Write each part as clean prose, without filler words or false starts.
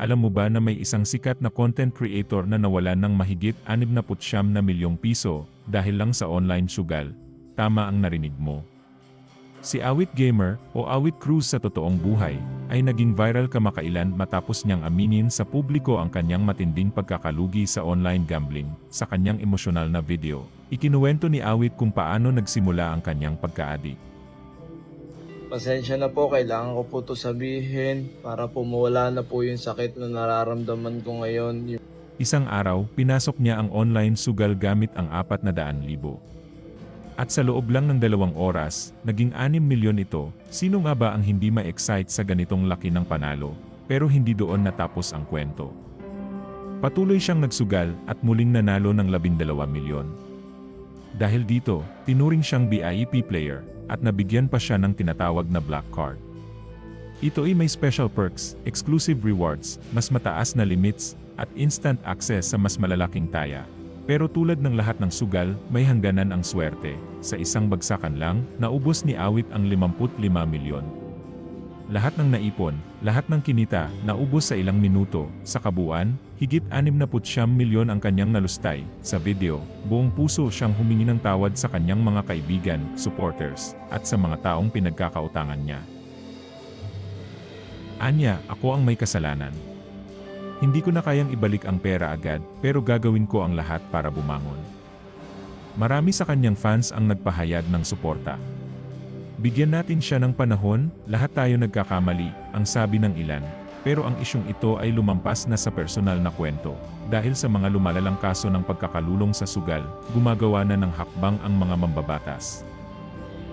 alam mo ba na may isang sikat na content creator na nawalan ng mahigit 69 na milyong piso dahil lang sa online sugal? Tama ang narinig mo. Si Awit Gamer o Awit Cruz sa totoong buhay ay naging viral kamakailan matapos niyang aminin sa publiko ang kanyang matinding pagkakalugi sa online gambling. Sa kanyang emosyonal na video, ikinuwento ni Awit kung paano nagsimula ang kanyang pagka-addict. Pasensya na po, kailangan ko po ito sabihin para po mawala na po yung sakit na nararamdaman ko ngayon. Isang araw, pinasok niya ang online sugal gamit ang 400,000. At sa loob lang ng 2 oras, naging 6 milyon ito. Sino nga ba ang hindi ma-excite sa ganitong laki ng panalo? Pero hindi doon natapos ang kwento. Patuloy siyang nagsugal at muling nanalo ng 12 milyon. Dahil dito, tinuring siyang VIP player at nabigyan pa siya ng tinatawag na black card. Ito ay may special perks, exclusive rewards, mas mataas na limits, at instant access sa mas malalaking taya. Pero tulad ng lahat ng sugal, may hangganan ang swerte. Sa isang bagsakan lang, naubos ni Awit ang 55 milyon. Lahat ng naipon, lahat ng kinita, naubos sa ilang minuto. Sa kabuuan, higit 69 milyon ang kanyang nalustay. Sa video, buong puso siyang humingi ng tawad sa kanyang mga kaibigan, supporters, at sa mga taong pinagkakautangan niya. Anya, ako ang may kasalanan. Hindi ko na kayang ibalik ang pera agad, pero gagawin ko ang lahat para bumangon. Marami sa kanyang fans ang nagpahayag ng suporta. Bigyan natin siya ng panahon, lahat tayo nagkakamali, ang sabi ng ilan. Pero ang isyong ito ay lumampas na sa personal na kwento. Dahil sa mga lumalalang kaso ng pagkakalulong sa sugal, gumagawa na ng hakbang ang mga mambabatas.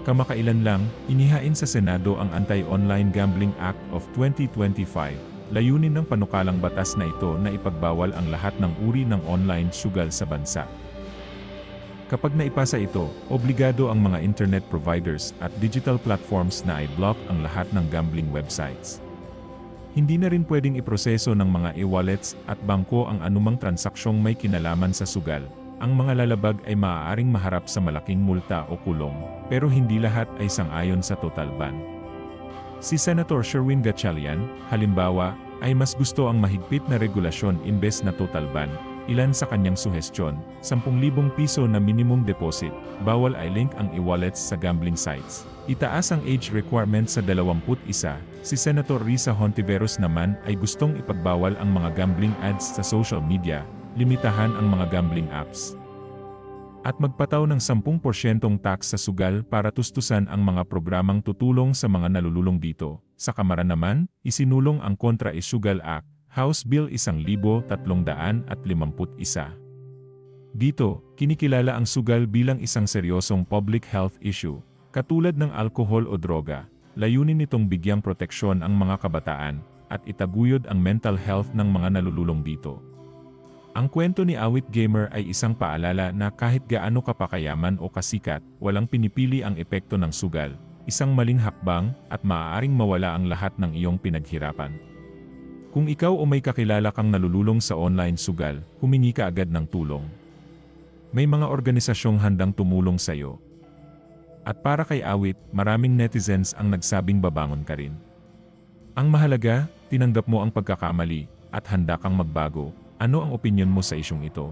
Kamakailan lang, inihain sa Senado ang Anti-Online Gambling Act of 2025. Layunin ng panukalang batas na ito na ipagbawal ang lahat ng uri ng online sugal sa bansa. Kapag naipasa ito, obligado ang mga internet providers at digital platforms na i-block ang lahat ng gambling websites. Hindi na rin pwedeng iproseso ng mga e-wallets at bangko ang anumang transaksyong may kinalaman sa sugal. Ang mga lalabag ay maaaring maharap sa malaking multa o kulong, pero hindi lahat ay sang-ayon sa total ban. Si Senator Sherwin Gatchalian, halimbawa, ay mas gusto ang mahigpit na regulasyon imbes na total ban. Ilan sa kanyang suhestyon, 10,000 piso na minimum deposit, bawal i-link ang e-wallets sa gambling sites. Itaas ang age requirement sa 21. Si Senator Risa Hontiveros naman ay gustong ipagbawal ang mga gambling ads sa social media, limitahan ang mga gambling apps. At magpataw ng 10% tax sa sugal para tustusan ang mga programang tutulong sa mga nalululong dito. Sa Kamara naman, isinulong ang Kontra Sugal Act, House Bill 1351. Dito, kinikilala ang sugal bilang isang seryosong public health issue, katulad ng alkohol o droga. Layunin nitong bigyang proteksyon ang mga kabataan, at itaguyod ang mental health ng mga nalululong dito. Ang kwento ni Awit Gamer ay isang paalala na kahit gaano ka pa kayaman o kasikat, walang pinipili ang epekto ng sugal, isang maling hakbang, at maaaring mawala ang lahat ng iyong pinaghirapan. Kung ikaw o may kakilala kang nalululong sa online sugal, humingi ka agad ng tulong. May mga organisasyong handang tumulong sa iyo. At para kay Awit, maraming netizens ang nagsabing babangon ka rin. Ang mahalaga, tinanggap mo ang pagkakamali, at handa kang magbago. Ano ang opinyon mo sa isyong ito?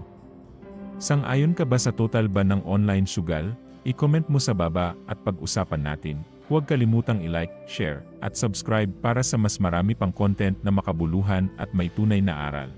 Sang-ayon ka ba sa total ban ng online sugal? I-comment mo sa baba at pag-usapan natin. Huwag kalimutang i-like, share, at subscribe para sa mas marami pang content na makabuluhan at may tunay na aral.